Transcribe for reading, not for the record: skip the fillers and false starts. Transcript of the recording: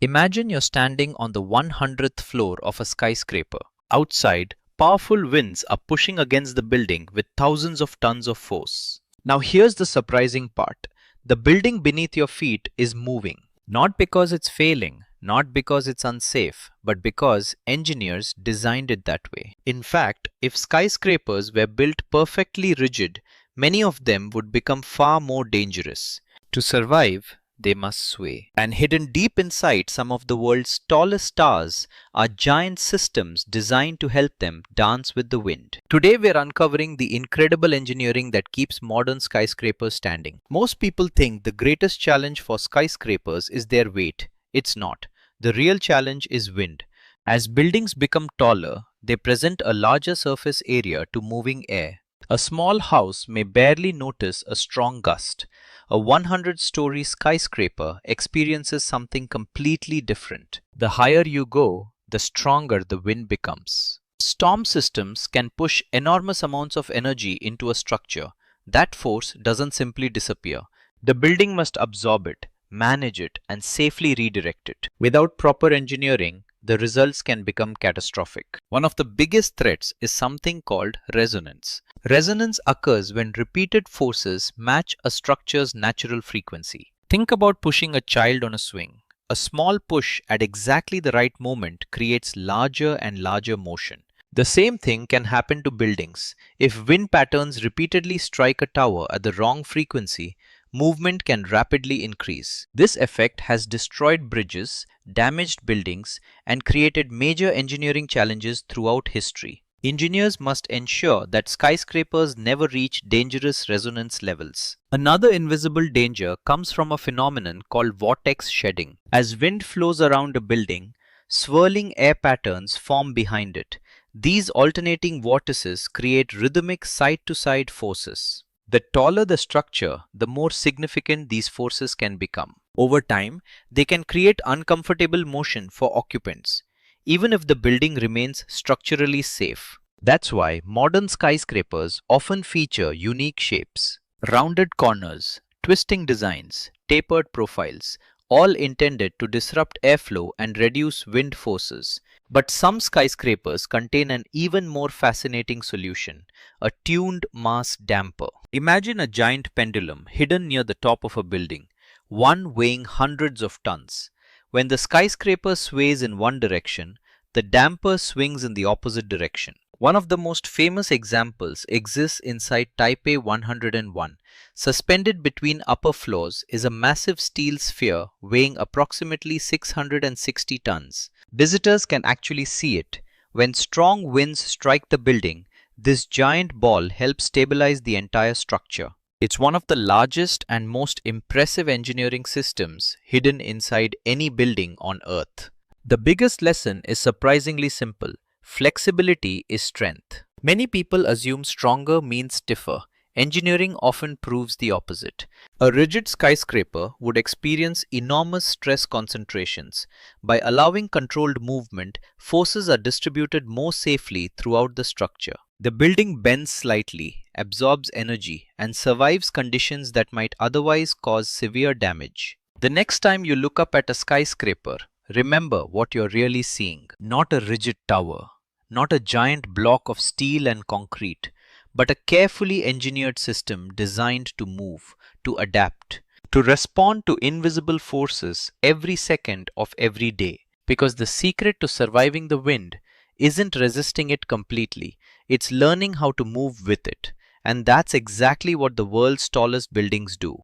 Imagine you're standing on the 100th floor of a skyscraper. Outside, powerful winds are pushing against the building with thousands of tons of force. Now, here's the surprising part: the building beneath your feet is moving. Not because it's failing, not because it's unsafe, but because engineers designed it that way. In fact, if skyscrapers were built perfectly rigid, many of them would become far more dangerous. To survive, they must sway. And hidden deep inside some of the world's tallest towers are giant systems designed to help them dance with the wind. Today we're uncovering the incredible engineering that keeps modern skyscrapers standing. Most people think the greatest challenge for skyscrapers is their weight. It's not. The real challenge is wind. As buildings become taller, they present a larger surface area to moving air. A small house may barely notice a strong gust. A 100-story skyscraper experiences something completely different. The higher you go, the stronger the wind becomes. Storm systems can push enormous amounts of energy into a structure. That force doesn't simply disappear. The building must absorb it, manage it, and safely redirect it. Without proper engineering, the results can become catastrophic. One of the biggest threats is something called resonance. Resonance occurs when repeated forces match a structure's natural frequency. Think about pushing a child on a swing. A small push at exactly the right moment creates larger and larger motion. The same thing can happen to buildings. If wind patterns repeatedly strike a tower at the wrong frequency, movement can rapidly increase. This effect has destroyed bridges, damaged buildings, and created major engineering challenges throughout history. Engineers must ensure that skyscrapers never reach dangerous resonance levels. Another invisible danger comes from a phenomenon called vortex shedding. As wind flows around a building, swirling air patterns form behind it. These alternating vortices create rhythmic side-to-side forces. The taller the structure, the more significant these forces can become. Over time, they can create uncomfortable motion for occupants, even if the building remains structurally safe. That's why modern skyscrapers often feature unique shapes, rounded corners, twisting designs, tapered profiles, all intended to disrupt airflow and reduce wind forces. But some skyscrapers contain an even more fascinating solution: a tuned mass damper. Imagine a giant pendulum hidden near the top of a building, one weighing hundreds of tons. When the skyscraper sways in one direction, the damper swings in the opposite direction. One of the most famous examples exists inside Taipei 101. Suspended between upper floors is a massive steel sphere weighing approximately 660 tons. Visitors can actually see it. When strong winds strike the building, this giant ball helps stabilize the entire structure. It's one of the largest and most impressive engineering systems hidden inside any building on Earth. The biggest lesson is surprisingly simple: flexibility is strength. Many people assume stronger means stiffer. Engineering often proves the opposite. A rigid skyscraper would experience enormous stress concentrations. By allowing controlled movement, forces are distributed more safely throughout the structure. The building bends slightly, absorbs energy, and survives conditions that might otherwise cause severe damage. The next time you look up at a skyscraper, remember what you're really seeing: not a rigid tower, not a giant block of steel and concrete, but a carefully engineered system designed to move, to adapt, to respond to invisible forces every second of every day. Because the secret to surviving the wind isn't resisting it completely, it's learning how to move with it. And that's exactly what the world's tallest buildings do.